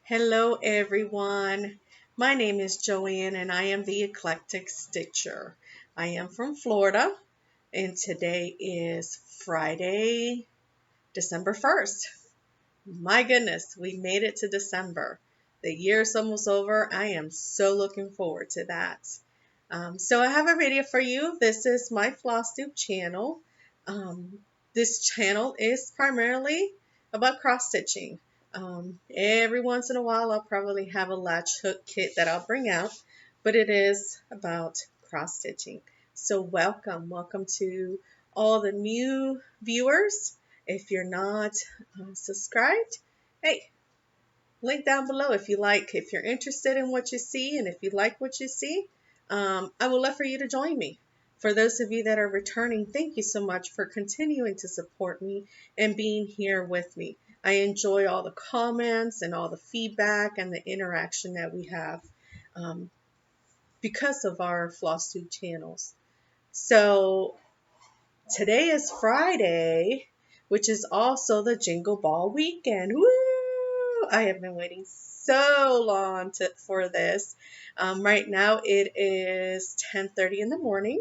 Hello, everyone. My name is Joanne, and I am the Eclectic Stitcher. I am from Florida, and today is Friday, December 1st. My goodness, we made it to December. The year's almost over. I am so looking forward to that. So I have a video for you. This is my FlossTube channel. Um, this channel is primarily about cross stitching. Every once in a while, I'll probably have a latch hook kit that I'll bring out, but it is about cross stitching. So welcome to all the new viewers. If you're not subscribed, hey, link down below if you're interested in what you see, and if you like what you see, I would love for you to join me. For those of you that are returning, thank you so much for continuing to support me and being here with me. I enjoy all the comments and all the feedback and the interaction that we have um, because of our FlossTube channels. So today is Friday, which is also the Jingle Ball weekend. Woo! I have been waiting so long for this. Right now it is 10:30 in the morning,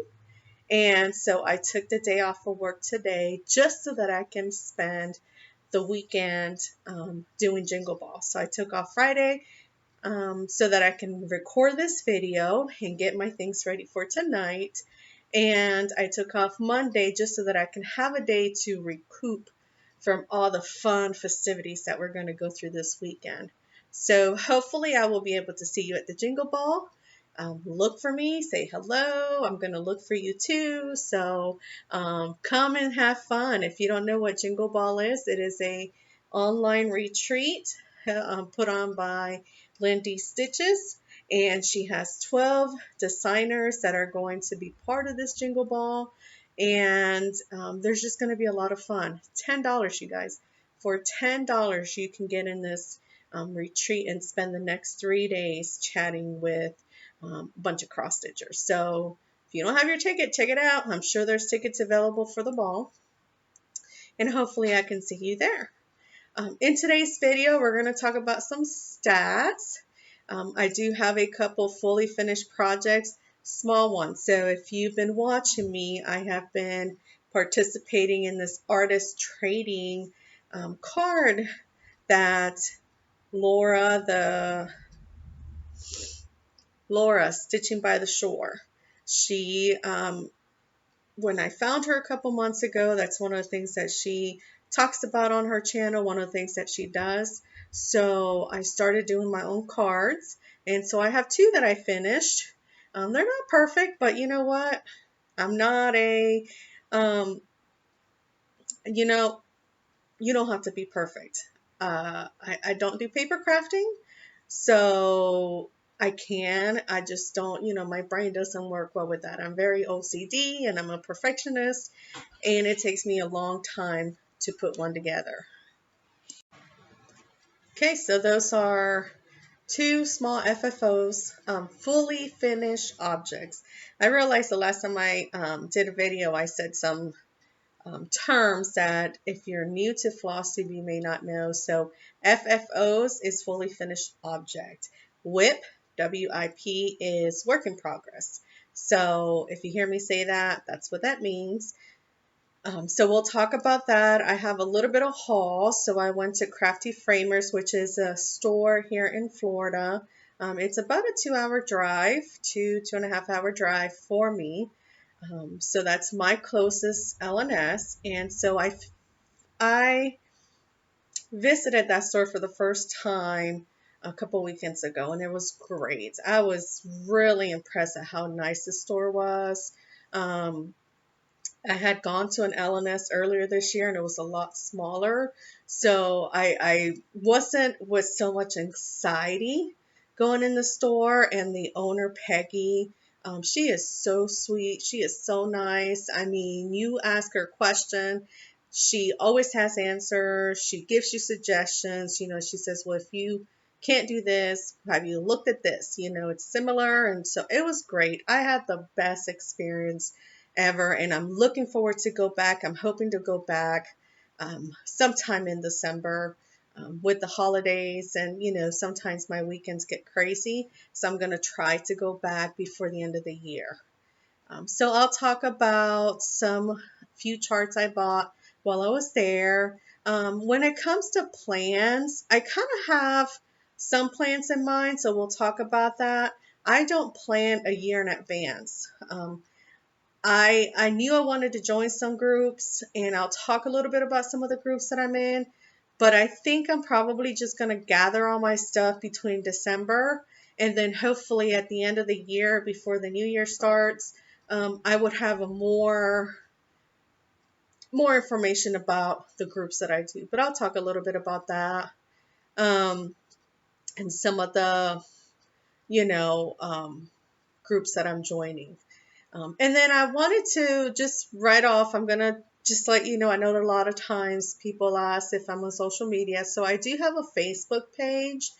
and so I took the day off of work today just so that I can spend the weekend doing Jingle Ball. So I took off Friday so that I can record this video and get my things ready for tonight. And I took off Monday just so that I can have a day to recoup from all the fun festivities that we're going to go through this weekend. So hopefully I will be able to see you at the Jingle Ball. Look for me, say hello. I'm going to look for you too. So come and have fun. If you don't know what Jingle Ball is, it is a online retreat put on by Lindy Stitches, and she has 12 designers that are going to be part of this Jingle Ball, and there's just going to be a lot of fun. $10, you guys. For $10, you can get in this retreat and spend the next 3 days chatting with a bunch of cross stitchers. So if you don't have your ticket, check it out. I'm sure there's tickets available for the ball, and hopefully I can see you there. In today's video, we're going to talk about some stats. I do have a couple fully finished projects, small ones. So if you've been watching me, I have been participating in this artist trading card that Laura Stitching by the Shore. She when I found her a couple months ago, that's one of the things that she talks about on her channel, one of the things that she does. So I started doing my own cards, and so I have two that I finished. They're not perfect, but you know what? I'm not a, you know, you don't have to be perfect. I don't do paper crafting, so I just don't, my brain doesn't work well with that. I'm very OCD and I'm a perfectionist, and it takes me a long time to put one together. Okay, so those are two small FFOs, fully finished objects. I realized the last time I did a video, I said some terms that if you're new to FlossTube, you may not know. So FFOs is fully finished object. WIP, W-I-P, is work in progress. So if you hear me say that, that's what that means. So we'll talk about that. I have a little bit of haul. So I went to Crafty Framers, which is a store here in Florida. It's about a 2-hour drive, 2.5 hour drive for me. So that's my closest L&S. And so I visited that store for the first time a couple weekends ago, and it was great. I was really impressed at how nice the store was. I had gone to an L&S earlier this year, and it was a lot smaller. So I wasn't with so much anxiety going in the store. And the owner, Peggy, she is so sweet. She is so nice. I mean, you ask her a question, she always has answers. She gives you suggestions. She says, well, if you can't do this, have you looked at this? It's similar. And so it was great. I had the best experience ever, and I'm looking forward to go back. I'm hoping to go back sometime in December. with the holidays, and sometimes my weekends get crazy, so I'm going to try to go back before the end of the year. So I'll talk about some few charts I bought while I was there. When it comes to plans, I kind of have some plans in mind, so we'll talk about that. I don't plan a year in advance. I knew I wanted to join some groups, and I'll talk a little bit about some of the groups that I'm in, but I think I'm probably just going to gather all my stuff between December, and then hopefully at the end of the year, before the new year starts, I would have a more information about the groups that I do. But I'll talk a little bit about that, and some of the, you know, groups that I'm joining. And then I wanted to just right off, I'm going to just let you know, I know that a lot of times people ask if I'm on social media. So I do have a Facebook page.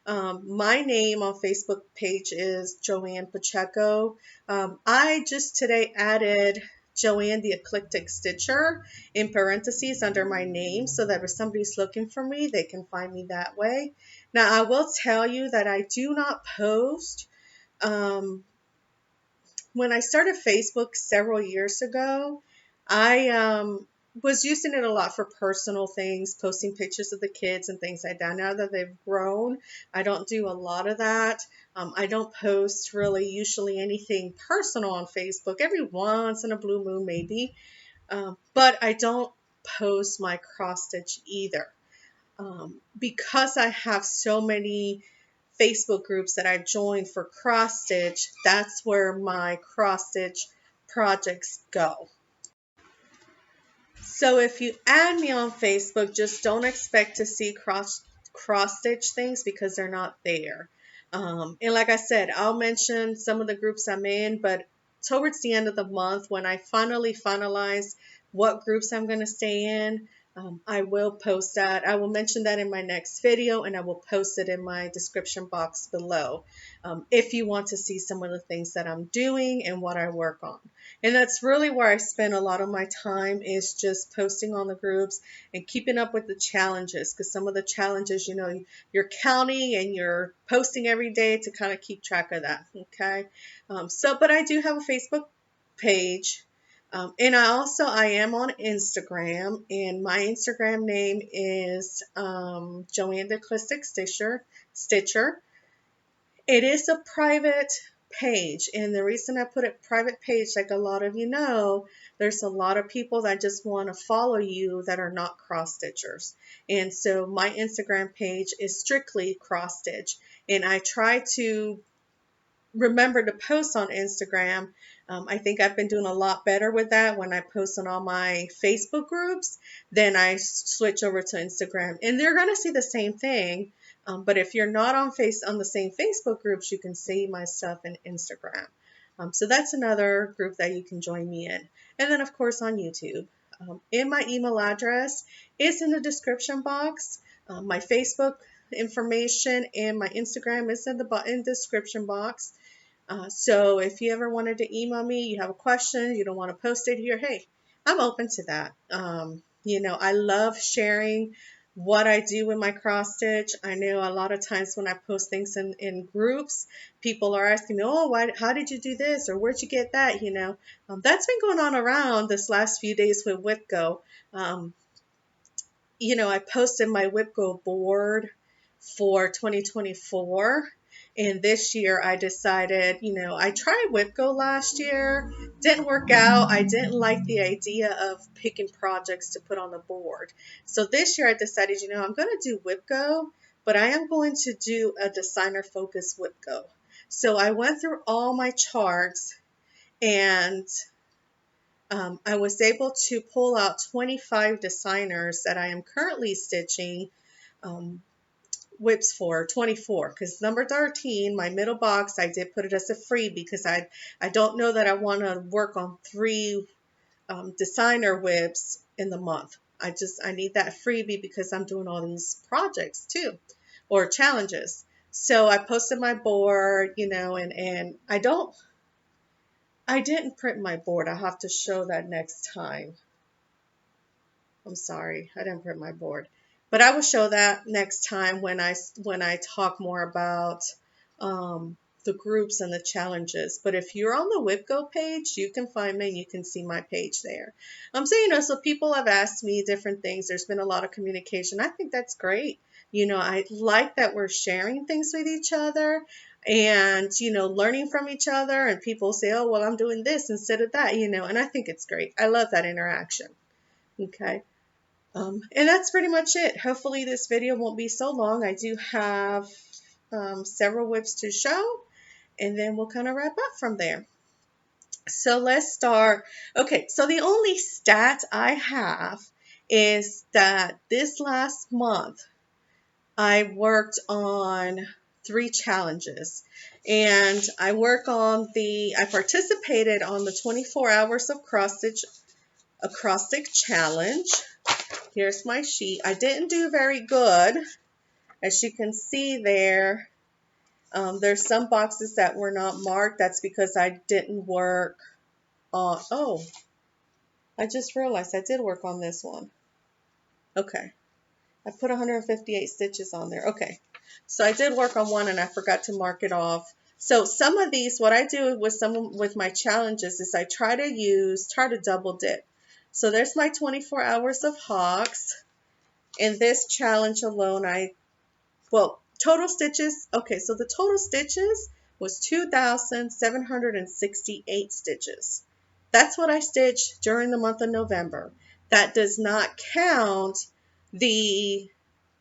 My name on Facebook page is Joanne Pacheco. I just today added Joanne the Eclectic Stitcher in parentheses under my name so that if somebody's looking for me, they can find me that way. Now, I will tell you that I do not post. When I started Facebook several years ago, I was using it a lot for personal things, posting pictures of the kids and things like that. Now that they've grown, I don't do a lot of that. I don't post really usually anything personal on Facebook, every once in a blue moon maybe, but I don't post my cross stitch either. Because I have so many Facebook groups that I joined for cross stitch, that's where my cross stitch projects go. So if you add me on Facebook, just don't expect to see cross stitch things because they're not there. And like I said, I'll mention some of the groups I'm in, but towards the end of the month, when I finally finalize what groups I'm going to stay in, I will post that. I will mention that in my next video, and I will post it in my description box below if you want to see some of the things that I'm doing and what I work on. And that's really where I spend a lot of my time, is just posting on the groups and keeping up with the challenges, because some of the challenges, you're counting and you're posting every day to kind of keep track of that. Okay. But I do have a Facebook page. And I am on Instagram, and my Instagram name is Joanne the Eclectic Stitcher. It is a private page, and the reason I put it private page, like a lot of you know, there's a lot of people that just want to follow you that are not cross stitchers. And so my Instagram page is strictly cross stitch, and I try to remember to post on Instagram. I think I've been doing a lot better with that when I post on all my Facebook groups. Then I switch over to Instagram, and they're going to see the same thing. But if you're not on the same Facebook groups, you can see my stuff in Instagram. So that's another group that you can join me in. And then of course on YouTube. And my email address is in the description box. My Facebook information and my Instagram is in the description box. So if you ever wanted to email me, you have a question, you don't want to post it here, hey, I'm open to that. I love sharing what I do with my cross stitch. I know a lot of times when I post things in groups, people are asking me, oh, how did you do this? Or where'd you get that? That's been going on around this last few days with WhipGo. I posted my WhipGo board for 2024. And this year I decided, I tried WhipGo last year, didn't work out. I didn't like the idea of picking projects to put on the board. So this year I decided, I'm going to do WhipGo, but I am going to do a designer focused WhipGo. So I went through all my charts, and I was able to pull out 25 designers that I am currently stitching whips for 24, because number 13, my middle box, I did put it as a freebie because I don't know that I want to work on 3 designer whips in the month. I need that freebie because I'm doing all these projects too, or challenges. So I posted my board, and I didn't print my board. I'll have to show that next time. I'm sorry, I didn't print my board. But I will show that next time when I talk more about the groups and the challenges. But if you're on the WIPGO page, you can find me and you can see my page there. So so people have asked me different things. There's been a lot of communication. I think that's great. I like that we're sharing things with each other and learning from each other, and people say, oh well, I'm doing this instead of that, and I think it's great. I love that interaction. Okay. And that's pretty much it. Hopefully this video won't be so long. I do have several whips to show, and then we'll kind of wrap up from there. So let's start. Okay, so the only stat I have is that this last month I worked on 3 challenges. And I participated on the 24 hours of acrostic challenge. Here's my sheet. I didn't do very good. As you can see there, there's some boxes that were not marked. That's because I didn't work on, oh, I just realized I did work on this one. Okay. I put 158 stitches on there. Okay. So I did work on one and I forgot to mark it off. So some of these, what I do with my challenges is I try to double dip. So there's my 24 hours of hawks. In this challenge alone, total stitches. Okay, so the total stitches was 2,768 stitches. That's what I stitched during the month of November. That does not count the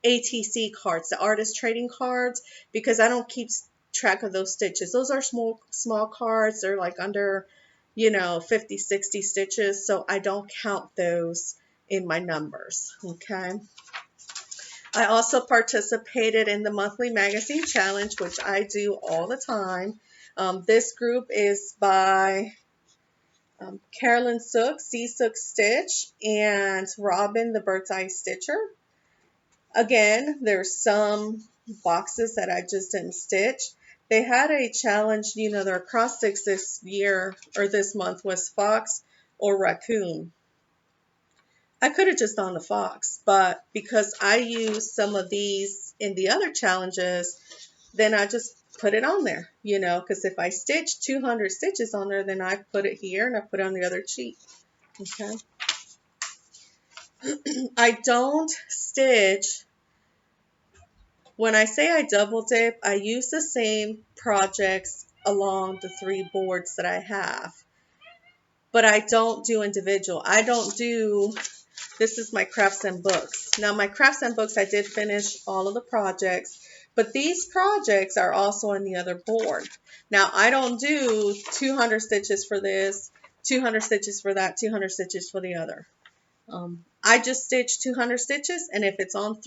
ATC cards, the artist trading cards, because I don't keep track of those stitches. Those are small cards. They're like under, 50, 60 stitches. So I don't count those in my numbers. Okay. I also participated in the monthly magazine challenge, which I do all the time. This group is by Carolyn Sook, C. Sook Stitch, and Robin, the Bird's Eye Stitcher. Again, there's some boxes that I just didn't stitch. They had a challenge, their acrostics this year or this month was fox or raccoon. I could have just done the fox, but because I used some of these in the other challenges, then I just put it on there, because if I stitch 200 stitches on there, then I put it here and I put it on the other cheek. Okay. I don't stitch. When I say I double dip, I use the same projects along the 3 boards that I have, but I don't do individual. This is my crafts and books. Now my crafts and books, I did finish all of the projects, but these projects are also on the other board. Now I don't do 200 stitches for this, 200 stitches for that, 200 stitches for the other. I just stitch 200 stitches, and if it's on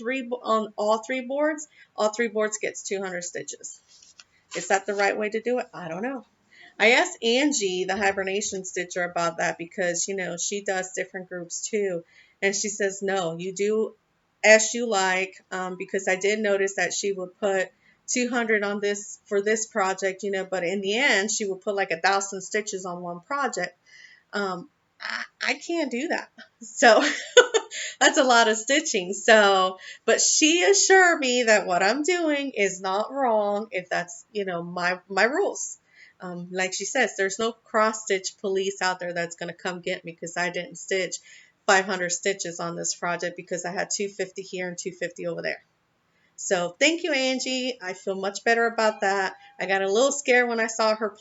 all 3 boards, all 3 boards gets 200 stitches. Is that the right way to do it? I don't know. I asked Angie, the hibernation stitcher, about that because, she does different groups too. And she says, no, you do as you like, because I did notice that she would put 200 on this for this project, but in the end, she would put like 1,000 stitches on one project. I can't do that. So that's a lot of stitching. So, but she assured me that what I'm doing is not wrong if that's, my rules. Like she says, there's no cross-stitch police out there that's going to come get me because I didn't stitch 500 stitches on this project because I had 250 here and 250 over there. So thank you, Angie. I feel much better about that. I got a little scared when I saw her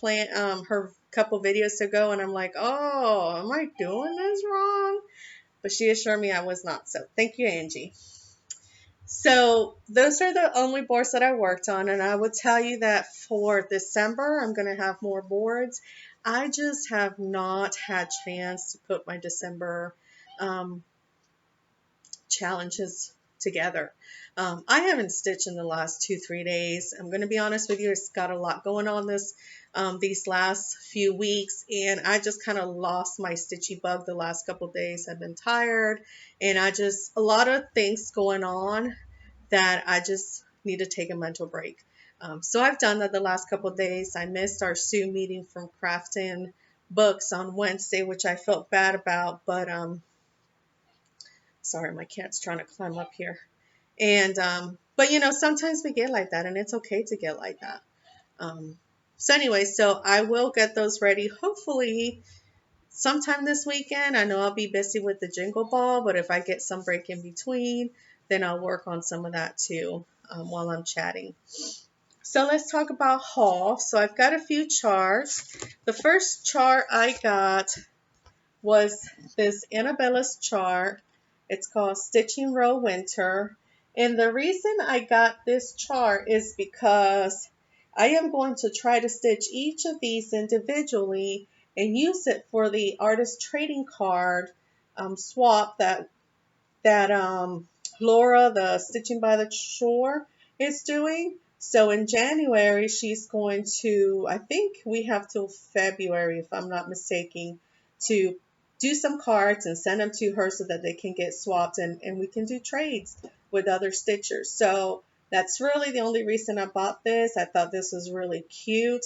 her couple videos ago, and I'm like, oh, am I doing this wrong? But she assured me I was not. So thank you, Angie. So those are the only boards that I worked on, and I would tell you that for December, I'm going to have more boards. I just have not had chance to put my December challenges together. I haven't stitched in the last 2-3 days. I'm going to be honest with you, it's got a lot going on these last few weeks, and I just kind of lost my stitchy bug the last couple days. I've been tired, and a lot of things going on that I just need to take a mental break. So I've done that the last couple of days. I missed our Sue meeting from Crafting Books on Wednesday, which I felt bad about, but sorry, my cat's trying to climb up here. And but you know, sometimes we get like that, and it's okay to get like that. Um, so anyway, so I will get those ready. Hopefully sometime this weekend. I know I'll be busy with the Jingle Ball, but if I get some break in between, then I'll work on some of that too while I'm chatting. So let's talk about haul. So I've got a few charts. The first chart I got was this Annabella's chart. It's called Stitching Row Winter. And the reason I got this chart is because I am going to try to stitch each of these individually and use it for the artist trading card swap that Laura, the Stitching by the Shore, is doing. So in January, she's going to, I think we have till February, if I'm not mistaken, to do some cards and send them to her so that they can get swapped and we can do trades with other stitchers. So that's really the only reason I bought this. I thought this was really cute.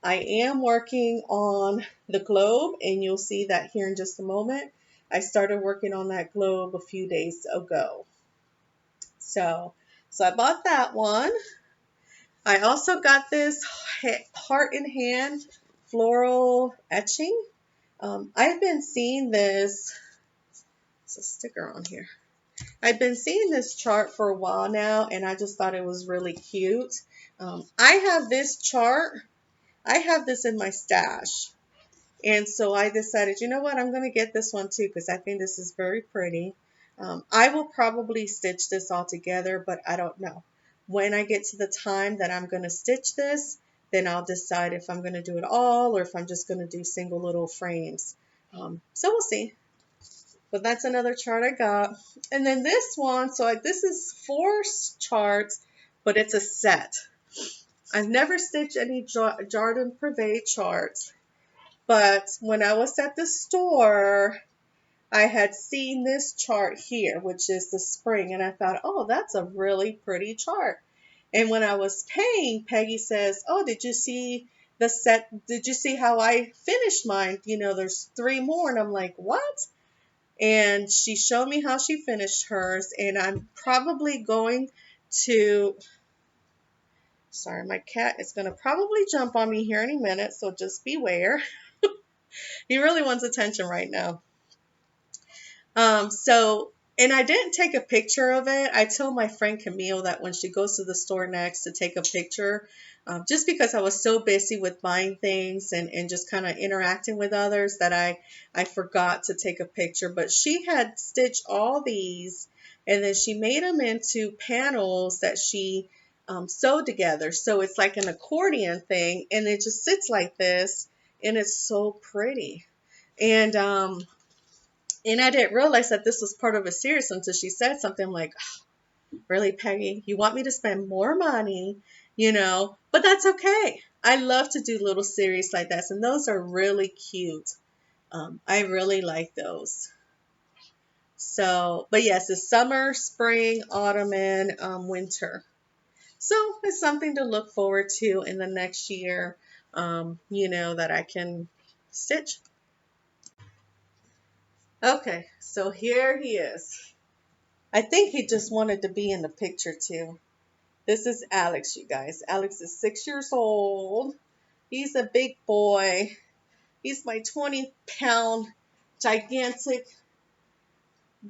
I am working on the globe, and you'll see that here in just a moment. I started working on that globe a few days ago. So I bought that one. I also got this heart in hand floral etching. I've been seeing this, it's a sticker on here. I've been seeing this chart for a while now, and I just thought it was really cute. I have this chart, I have this in my stash. And so I decided, you know what, I'm going to get this one too because I think this is very pretty. I will probably stitch this all together, but I don't know. When I get to the time that I'm going to stitch this, then I'll decide if I'm going to do it all or if I'm just going to do single little frames. So we'll see. But that's another chart I got. And then this one, this is 4 charts, but it's a set. I've never stitched any Jardin Privé charts. But when I was at the store, I had seen this chart here, which is the spring, and I thought, oh, that's a really pretty chart. And when I was paying, Peggy says, oh, did you see the set? Did you see how I finished mine? You know, there's 3 more. And I'm like, what? And she showed me how she finished hers, and I'm probably going to, sorry, my cat is going to probably jump on me here any minute, so just beware. He really wants attention right now. And I didn't take a picture of it. I told my friend Camille that when she goes to the store next to take a picture, just because I was so busy with buying things and just kind of interacting with others that I forgot to take a picture. But she had stitched all these, and then she made them into panels that she sewed together. So it's like an accordion thing, and it just sits like this, and it's so pretty. And I didn't realize that this was part of a series until she said something like, oh, really, Peggy, you want me to spend more money, you know, but that's okay. I love to do little series like this, and those are really cute. I really like those. So, but yes, it's summer, spring, autumn, and winter. So it's something to look forward to in the next year, you know, that I can stitch. Okay, so here he is. I think he just wanted to be in the picture too. This is Alex, you guys. Alex is 6 years old. He's a big boy. He's my 20-pound, gigantic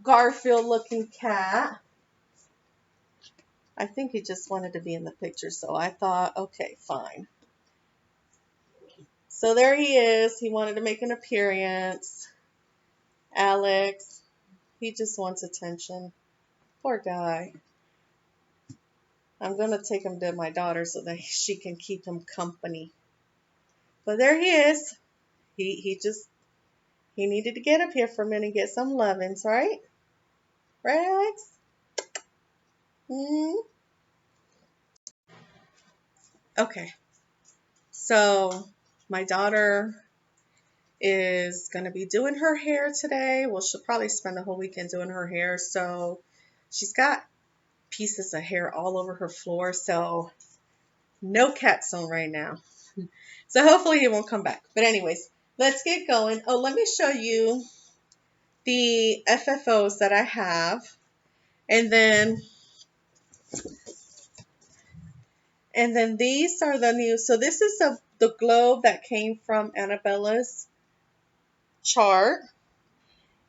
Garfield looking cat. I think he just wanted to be in the picture, so I thought, okay, fine. So there he is. He wanted to make an appearance. Alex, he just wants attention. Poor guy. I'm going to take him to my daughter so that she can keep him company. But there he is. He needed to get up here for a minute and get some lovin's, right? Right, Alex? Okay. So my daughter is going to be doing her hair today. Well, she'll probably spend the whole weekend doing her hair. So she's got pieces of hair all over her floor. So no cat zone right now. So hopefully he won't come back. But anyways, let's get going. Oh, let me show you the FFOs that I have. And then And then these are the new, so this is the globe that came from Annabella's chart.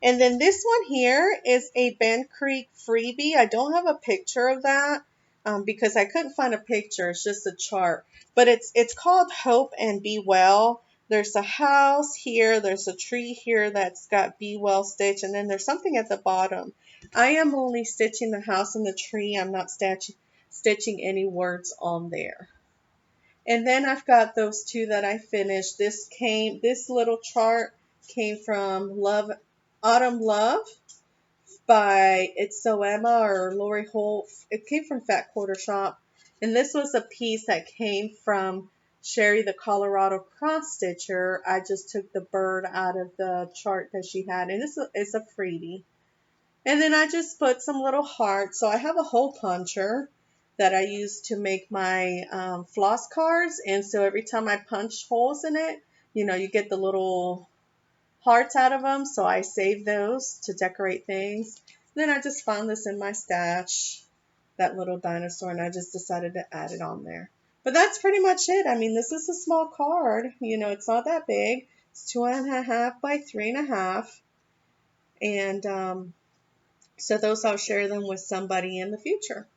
And then this one here is a Bend Creek freebie. I don't have a picture of that because I couldn't find a picture. It's just a chart. But it's called Hope and Be Well. There's a house here. There's a tree here that's got Be Well stitch. And then there's something at the bottom. I am only stitching the house and the tree. I'm not stitching any words on there. And then I've got those two that I finished. This little chart came from Autumn Love by It's So Emma or Lori Holt. It came from Fat Quarter Shop. And this was a piece that came from Sherry the Colorado Cross Stitcher. I just took the bird out of the chart that she had. And it's a freebie. And then I just put some little hearts. So I have a hole puncher that I use to make my floss cards. And so every time I punch holes in it, you get the little hearts out of them. So I save those to decorate things. Then I just found this in my stash, that little dinosaur, and I just decided to add it on there. But that's pretty much it. I mean, this is a small card. It's not that big. It's 2.5 by 3.5. And so those, I'll share them with somebody in the future.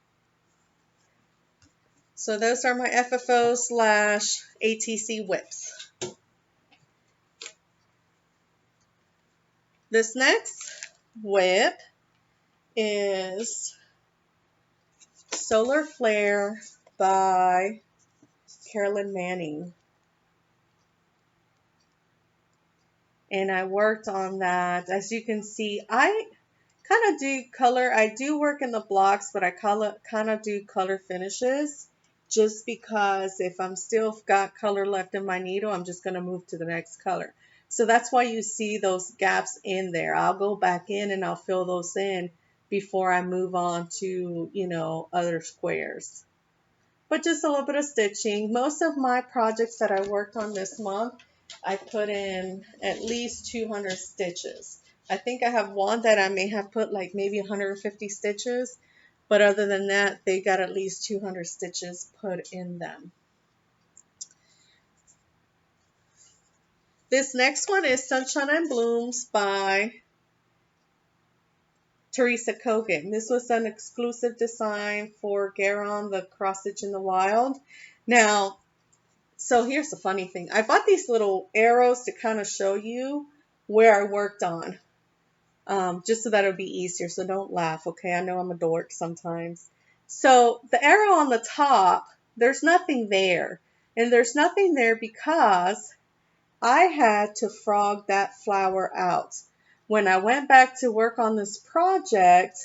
So those are my FFO / ATC whips. This next whip is Solar Flare by Carolyn Manning. And I worked on that. As you can see, I kind of do color. I do work in the blocks, but I kind of do color finishes just because if I'm still got color left in my needle, I'm just going to move to the next color. So that's why you see those gaps in there. I'll go back in and I'll fill those in before I move on to, other squares. But just a little bit of stitching. Most of my projects that I worked on this month, I put in at least 200 stitches. I think I have one that I may have put like maybe 150 stitches, but other than that, they got at least 200 stitches put in them. This next one is Sunshine and Blooms by Teresa Kogan. This was an exclusive design for Garon, the Cross Stitch in the Wild. Now, so here's the funny thing. I bought these little arrows to kind of show you where I worked on, just so that it would be easier. So don't laugh, okay? I know I'm a dork sometimes. So the arrow on the top, there's nothing there. And there's nothing there because I had to frog that flower out. When I went back to work on this project,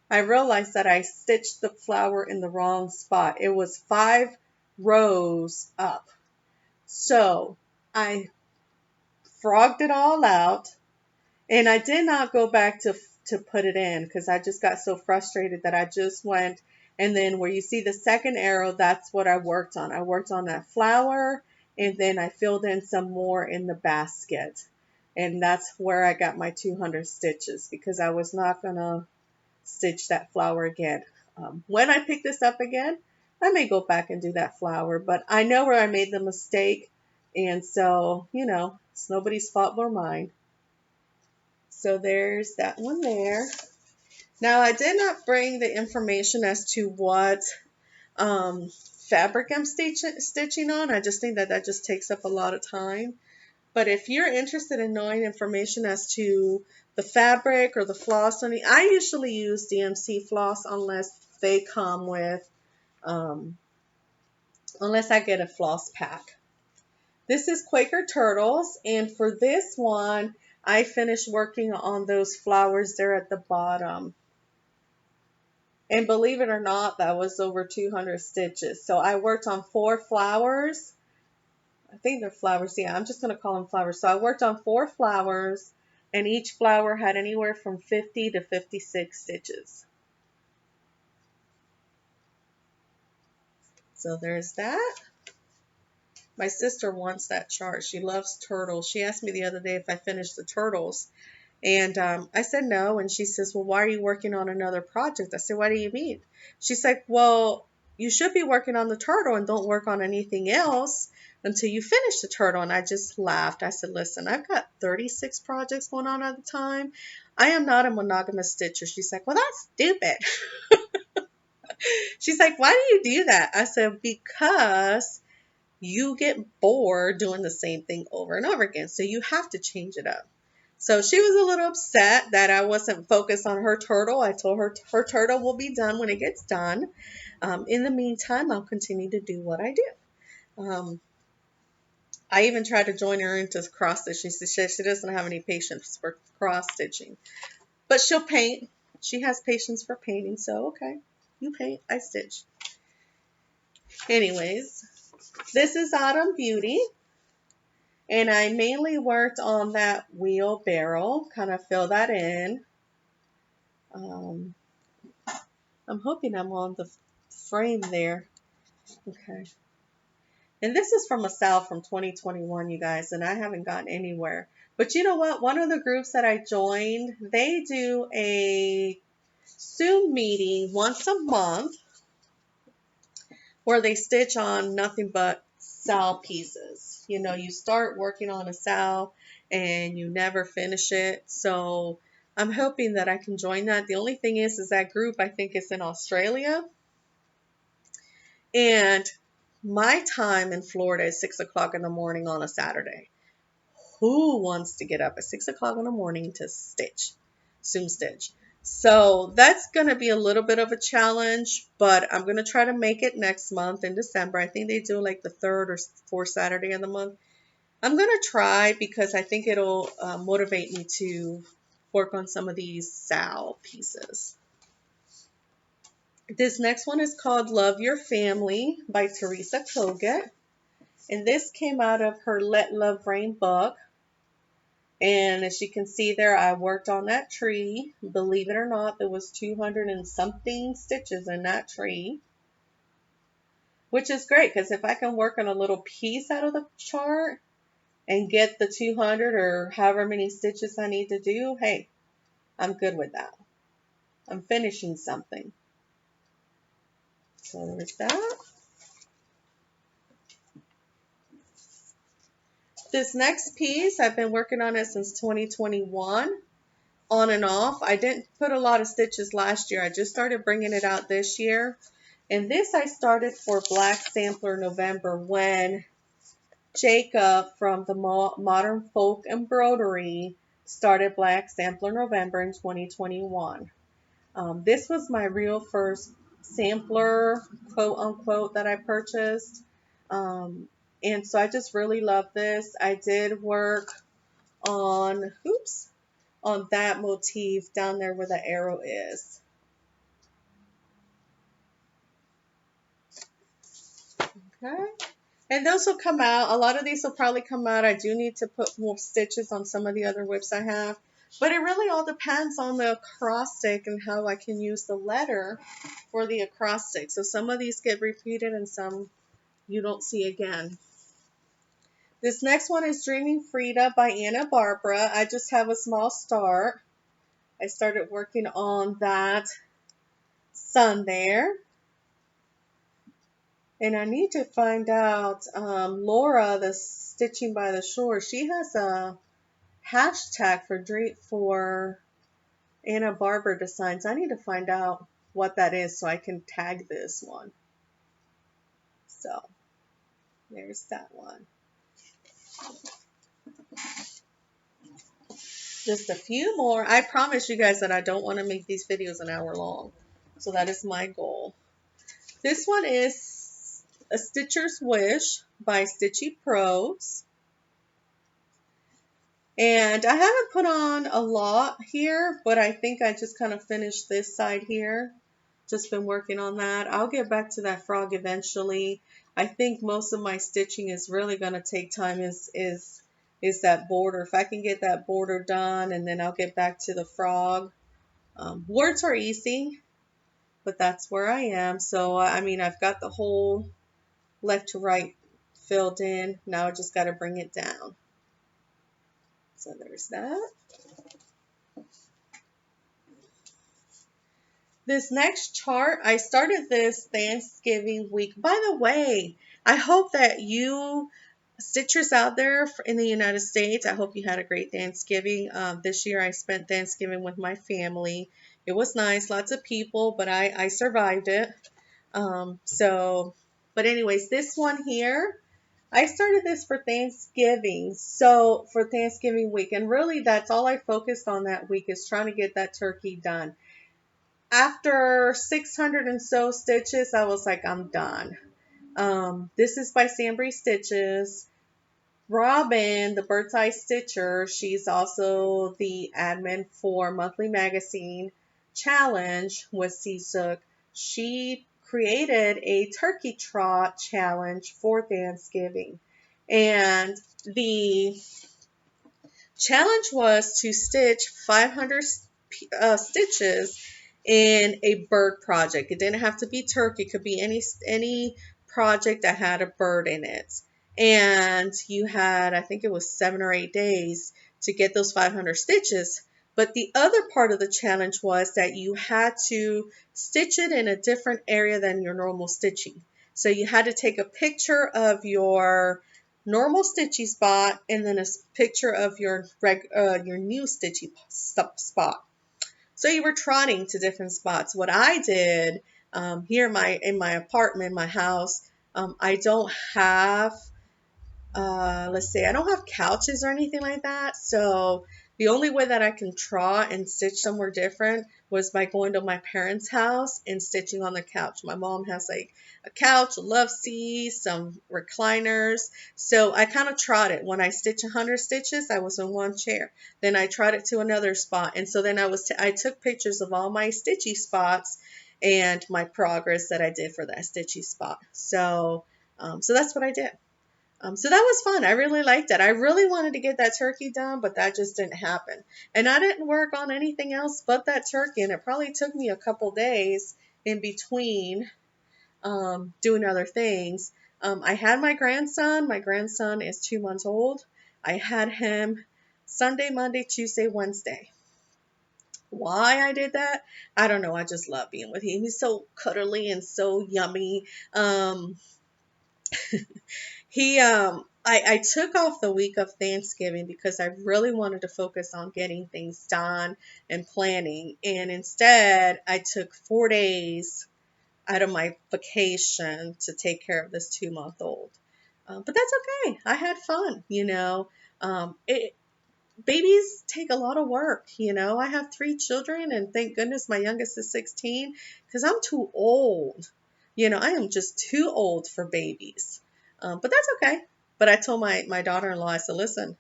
I realized that I stitched the flower in the wrong spot. It was 5 rows up. So I frogged it all out, and I did not go back to put it in because I just got so frustrated that I just went, and then where you see the second arrow, that's what I worked on. I worked on that flower, and then I filled in some more in the basket. And that's where I got my 200 stitches because I was not going to stitch that flower again. When I pick this up again, I may go back and do that flower, but I know where I made the mistake, and so, it's nobody's fault but mine. So there's that one there. Now, I did not bring the information as to what fabric I'm stitching on. I just think that just takes up a lot of time. But if you're interested in knowing information as to the fabric or the floss, I usually use DMC floss unless they come with, unless I get a floss pack. This is Quaker Turtles, and for this one, I finished working on those flowers there at the bottom. And believe it or not, that was over 200 stitches. So I worked on 4 flowers. I think they're flowers. Yeah, I'm just going to call them flowers. So I worked on 4 flowers, and each flower had anywhere from 50 to 56 stitches. So there's that. My sister wants that chart. She loves turtles. She asked me the other day if I finished the turtles, And I said no. And she says, well, why are you working on another project? I said, what do you mean? She's like, well, you should be working on the turtle and don't work on anything else until you finish the turtle. And I just laughed. I said, listen, I've got 36 projects going on at the time. I am not a monogamous stitcher. She's like, well, that's stupid. She's like, why do you do that? I said, because you get bored doing the same thing over and over again. So you have to change it up. So she was a little upset that I wasn't focused on her turtle. I told her her turtle will be done when it gets done. In the meantime, I'll continue to do what I do. I even tried to join her into cross stitching. She said she doesn't have any patience for cross stitching, but she'll paint. She has patience for painting. So, okay, you paint, I stitch. Anyways, this is Autumn Beauty. And I mainly worked on that wheelbarrow, kind of fill that in. I'm hoping I'm on the frame there. Okay. And this is from a sale from 2021, you guys, and I haven't gotten anywhere. But you know what? One of the groups that I joined, they do a Zoom meeting once a month where they stitch on nothing but sal pieces. You know, you start working on a sal and you never finish it. So I'm hoping that I can join that. The only thing is that group I think is in Australia. And my time in Florida is 6 o'clock in the morning on a Saturday. Who wants to get up at 6 o'clock in the morning to stitch, Zoom stitch? So that's going to be a little bit of a challenge, but I'm going to try to make it next month in December. I think they do like the third or fourth Saturday of the month. I'm going to try because I think it'll motivate me to work on some of these sal pieces. This next one is called Love Your Family by Teresa Kogut. And this came out of her Let Love Rain book. And as you can see there, I worked on that tree. Believe it or not, there was 200 and something stitches in that tree. Which is great, because if I can work on a little piece out of the chart and get the 200 or however many stitches I need to do, hey, I'm good with that. I'm finishing something. So there's that. This next piece, I've been working on it since 2021. On and off. I didn't put a lot of stitches last year. I just started bringing it out this year. And this I started for Black Sampler November when Jacob from the Modern Folk Embroidery started Black Sampler November in 2021. This was my real first sampler, quote unquote, that I purchased. And so I just really love this. I did work on, on that motif down there where the arrow is. Okay. And those will come out. A lot of these will probably come out. I do need to put more stitches on some of the other whips I have. But it really all depends on the acrostic and how I can use the letter for the acrostic. So some of these get repeated and some you don't see again. This next one is Dreaming Freda by Anna Barbara. I just have a small start. I started working on that sun there. And I need to find out, Laura, the Stitching by the Shore, she has a hashtag for Anna Barbara Designs. I need to find out what that is so I can tag this one. So, there's that one. Just a few more. I promise you guys that I don't want to make these videos an hour long. So that is my goal. This one is A Stitcher's Wish by Stitchy Pros. And I haven't put on a lot here, but I think I just kind of finished this side here. Just been working on that. I'll get back to that frog eventually. I think most of my stitching is really going to take time is that border. If I can get that border done, and then I'll get back to the frog. Words are easy, but that's where I am. So, I mean, I've got the whole left to right filled in. Now I just got to bring it down. So there's that. This next chart, I started this Thanksgiving week. By the way, I hope that you stitchers out there in the United States, I hope you had a great Thanksgiving. This year I spent Thanksgiving with my family. It was nice, lots of people, but I survived it. But anyways, this one here, I started this for Thanksgiving. So for Thanksgiving week, and really that's all I focused on that week is trying to get that turkey done. After 600 and so stitches, I was like, I'm done. This is by Sambry Stitches. Robin, the Bird's Eye Stitcher, she's also the admin for Monthly Magazine Challenge with Seasook. She created a turkey trot challenge for Thanksgiving. And the challenge was to stitch 500 stitches in a bird project. It didn't have to be turkey. It could be any project that had a bird in it. And you had, I think it was 7 or 8 days to get those 500 stitches. But the other part of the challenge was that you had to stitch it in a different area than your normal stitching. So you had to take a picture of your normal stitchy spot and then a picture of your new stitchy spot. So you were trotting to different spots. What I did here in my apartment, my house, I don't have let's see, I don't have couches or anything like that. So the only way that I can trot and stitch somewhere different was by going to my parents' house and stitching on the couch. My mom has like a couch, a love seat, some recliners. So I kind of trotted. When I stitch 100 stitches, I was in one chair. Then I trotted to another spot. And so then I took pictures of all my stitchy spots and my progress that I did for that stitchy spot. So that's what I did. So that was fun. I really liked it. I really wanted to get that turkey done, but that just didn't happen. And I didn't work on anything else but that turkey, and it probably took me a couple days in between doing other things. I had my grandson. My grandson is 2 months old. I had him Sunday, Monday, Tuesday, Wednesday. Why I did that, I don't know. I just love being with him. He's so cuddly and so yummy. I took off the week of Thanksgiving because I really wanted to focus on getting things done and planning. And instead, I took 4 days out of my vacation to take care of this 2-month-old. But that's okay. I had fun, you know. Babies take a lot of work, you know. I have 3 children, and thank goodness my youngest is 16 because I'm too old. You know, I am just too old for babies. But that's okay. But I told my daughter-in-law, I said, listen,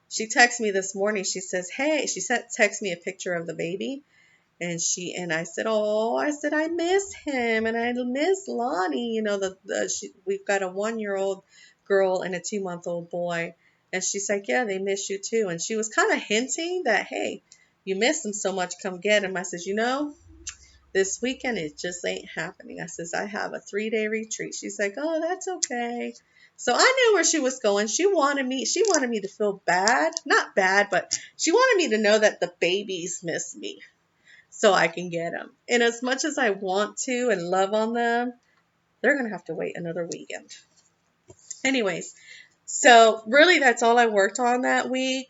she texted me this morning. She says, hey, text me a picture of the baby. And I said, oh, I miss him. And I miss Lonnie. You know, we've got a 1-year-old girl and a 2-month-old boy. And she's like, yeah, they miss you too. And she was kind of hinting that, hey, you miss them so much, come get him. I said, you know, this weekend it just ain't happening. I says, I have a 3-day retreat. She's like, oh, that's okay. So I knew where she was going. She wanted me to feel bad. Not bad, but she wanted me to know that the babies miss me so I can get them. And as much as I want to and love on them, they're going to have to wait another weekend. Anyways, so really that's all I worked on that week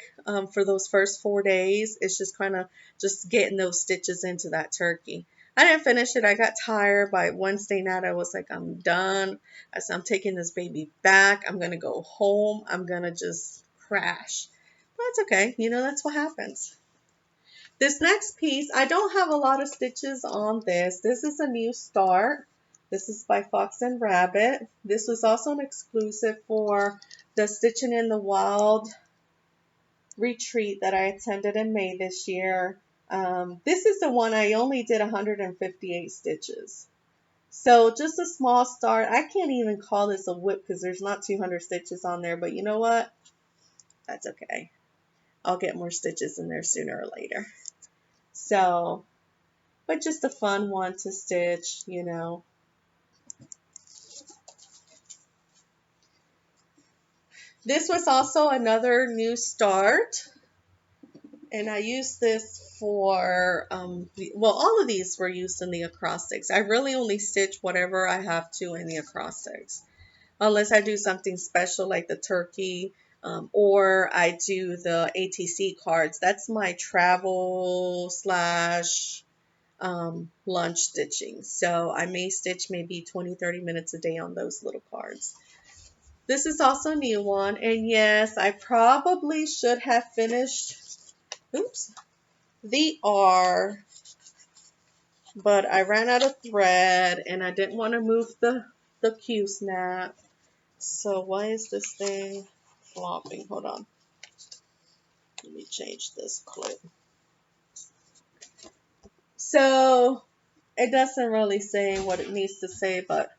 for those first 4 days. It's just kind of just getting those stitches into that turkey. I didn't finish it. I got tired. By Wednesday night, I was like, I'm done. I said, I'm taking this baby back. I'm going to go home. I'm going to just crash. But that's okay. You know, that's what happens. This next piece, I don't have a lot of stitches on this. This is a new start. This is by Fox and Rabbit. This was also an exclusive for the Stitching in the Wild retreat that I attended in May this year. This is the one I only did 158 stitches. So just a small start. I can't even call this a whip because there's not 200 stitches on there, but you know what? That's okay. I'll get more stitches in there sooner or later. So, but just a fun one to stitch, you know. This was also another new start, and I used this for, well, all of these were used in the acrostics. I really only stitch whatever I have to in the acrostics, unless I do something special like the turkey, or I do the ATC cards. That's my travel slash lunch stitching. So I may stitch maybe 20-30 minutes a day on those little cards. This is also a new one, and yes, I probably should have finished, oops, the R, but I ran out of thread and I didn't want to move the Q snap. So why is this thing flopping? Hold on. Let me change this clip. So it doesn't really say what it needs to say, but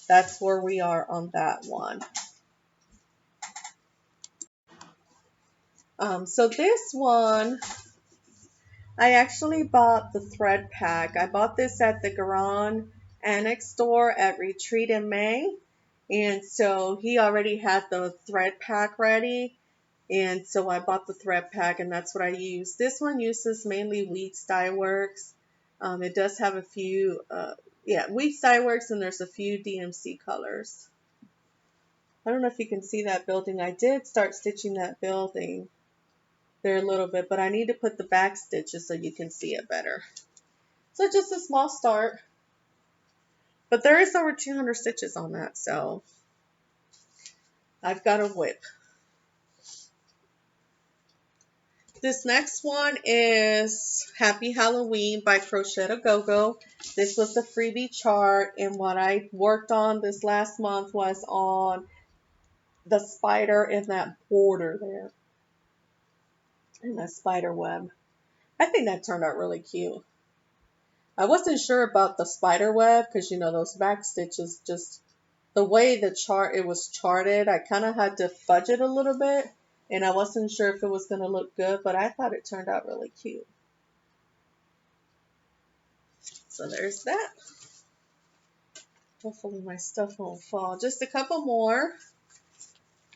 that's where we are on that one. So this one, I actually bought the thread pack. I bought this at the Garan Annex store at Retreat in May. And so he already had the thread pack ready. And so I bought the thread pack, and that's what I use. This one uses mainly Wheat Dye Works. It does have a few, Wheat Dye Works, and there's a few DMC colors. I don't know if you can see that building. I did start stitching that building there a little bit, but I need to put the back stitches so you can see it better. So just a small start. But there is over 200 stitches on that, so I've got a whip. This next one is Happy Halloween by Crochet A Go-Go. This was the freebie chart, and what I worked on this last month was on the spider and that border there, and that spider web. I think that turned out really cute. I wasn't sure about the spider web because, you know, those back stitches, just the way it was charted, I kind of had to fudge it a little bit. And I wasn't sure if it was going to look good, but I thought it turned out really cute. So there's that. Hopefully my stuff won't fall. Just a couple more.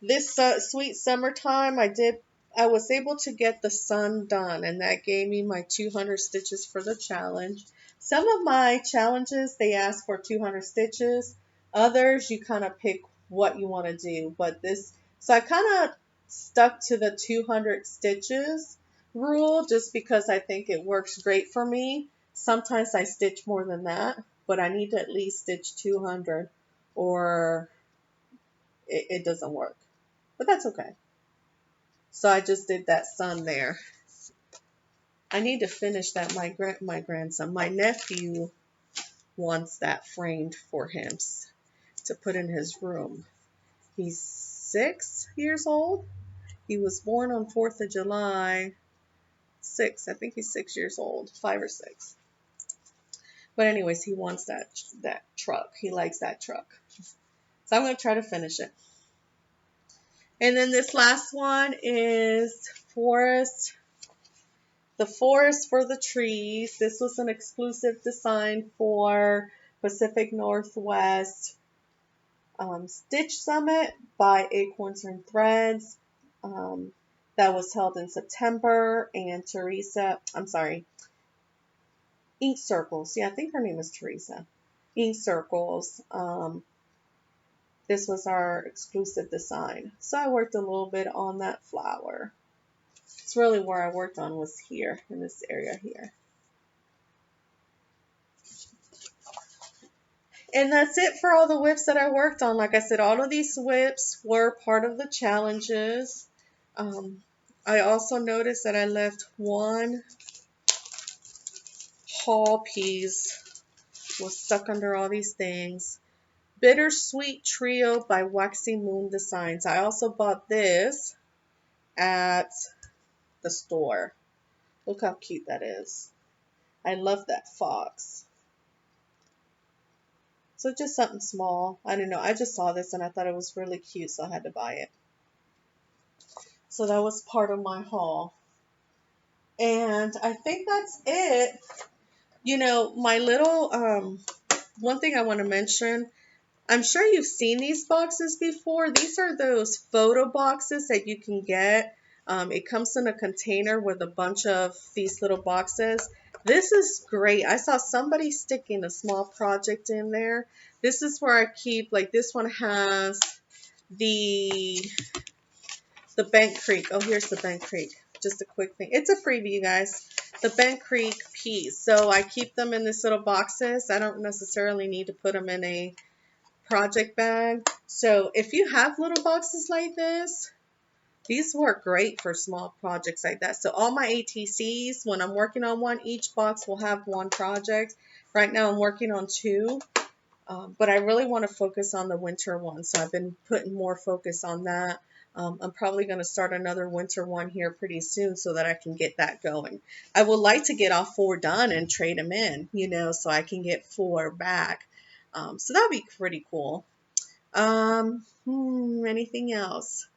This sweet summertime, I was able to get the sun done, and that gave me my 200 stitches for the challenge. Some of my challenges, they ask for 200 stitches. Others, you kind of pick what you want to do. So I kind of stuck to the 200 stitches rule just because I think it works great for me. Sometimes I stitch more than that, but I need to at least stitch 200 or it doesn't work. But that's okay. So I just did that sun there. I need to finish that. My grandson, my nephew wants that framed for him to put in his room. He's 6 years old. He was born on 4th of July. 6. I think he's 6 years old. 5 or 6. But anyways, he wants that truck. He likes that truck. So I'm going to try to finish it. And then this last one is the forest for the trees. This was an exclusive design for Pacific Northwest Stitch Summit by Acorns and Threads. That was held in September, and Ink Circles. Yeah, I think her name is Teresa. Ink Circles. This was our exclusive design. So I worked a little bit on that flower. It's really where I worked on was here, in this area here. And that's it for all the whips that I worked on. Like I said, all of these whips were part of the challenges. I also noticed that I left one haul piece was stuck under all these things. Bittersweet Trio by Waxy Moon Designs. I also bought this at the store. Look how cute that is. I love that fox. So just something small. I don't know. I just saw this and I thought it was really cute, so I had to buy it. So that was part of my haul. And I think that's it. You know, my little, one thing I want to mention, I'm sure you've seen these boxes before. These are those photo boxes that you can get It comes in a container with a bunch of these little boxes. This is great. I saw somebody sticking a small project in there. This is where I keep, like this one has the Bent Creek. Oh, here's the Bent Creek. Just a quick thing. It's a freebie, you guys. The Bent Creek peas. So I keep them in this little boxes. I don't necessarily need to put them in a project bag. So if you have little boxes like this, these work great for small projects like that. So all my ATCs, when I'm working on one, each box will have one project. Right now I'm working on two, but I really want to focus on the winter one. So I've been putting more focus on that. I'm probably going to start another winter one here pretty soon so that I can get that going. I would like to get all 4 done and trade them in, so I can get 4 back. So that'd be pretty cool. Anything else?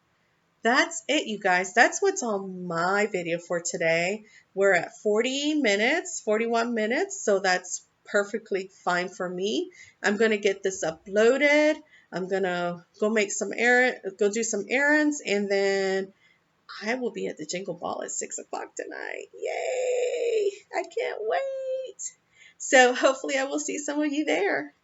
That's it, you guys. That's what's on my video for today. We're at 40 minutes, 41 minutes, so that's perfectly fine for me. I'm going to get this uploaded. I'm going to go do some errands, and then I will be at the Jingle Ball at 6 o'clock tonight. Yay! I can't wait. So hopefully I will see some of you there.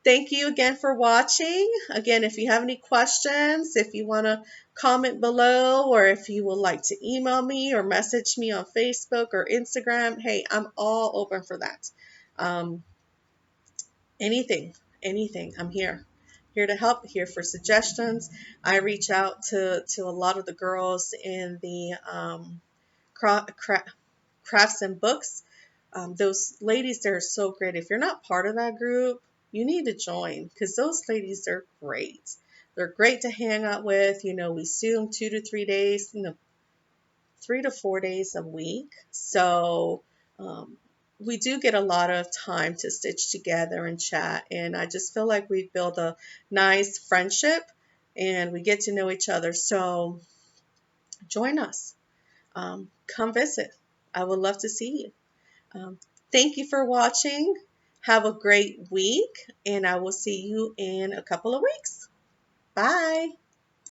Thank you again for watching. Again, if you have any questions, if you want to comment below, or if you would like to email me or message me on Facebook or Instagram, hey, I'm all open for that. Anything, I'm here. Here to help, here for suggestions. I reach out to a lot of the girls in the crafts and books. Those ladies, they're so great. If you're not part of that group, you need to join, because those ladies are great. They're great to hang out with. We Zoom 2 to 3 days, 3 to 4 days a week. So we do get a lot of time to stitch together and chat. And I just feel like we've built a nice friendship and we get to know each other. So join us. Come visit. I would love to see you. Thank you for watching. Have a great week, and I will see you in a couple of weeks. Bye.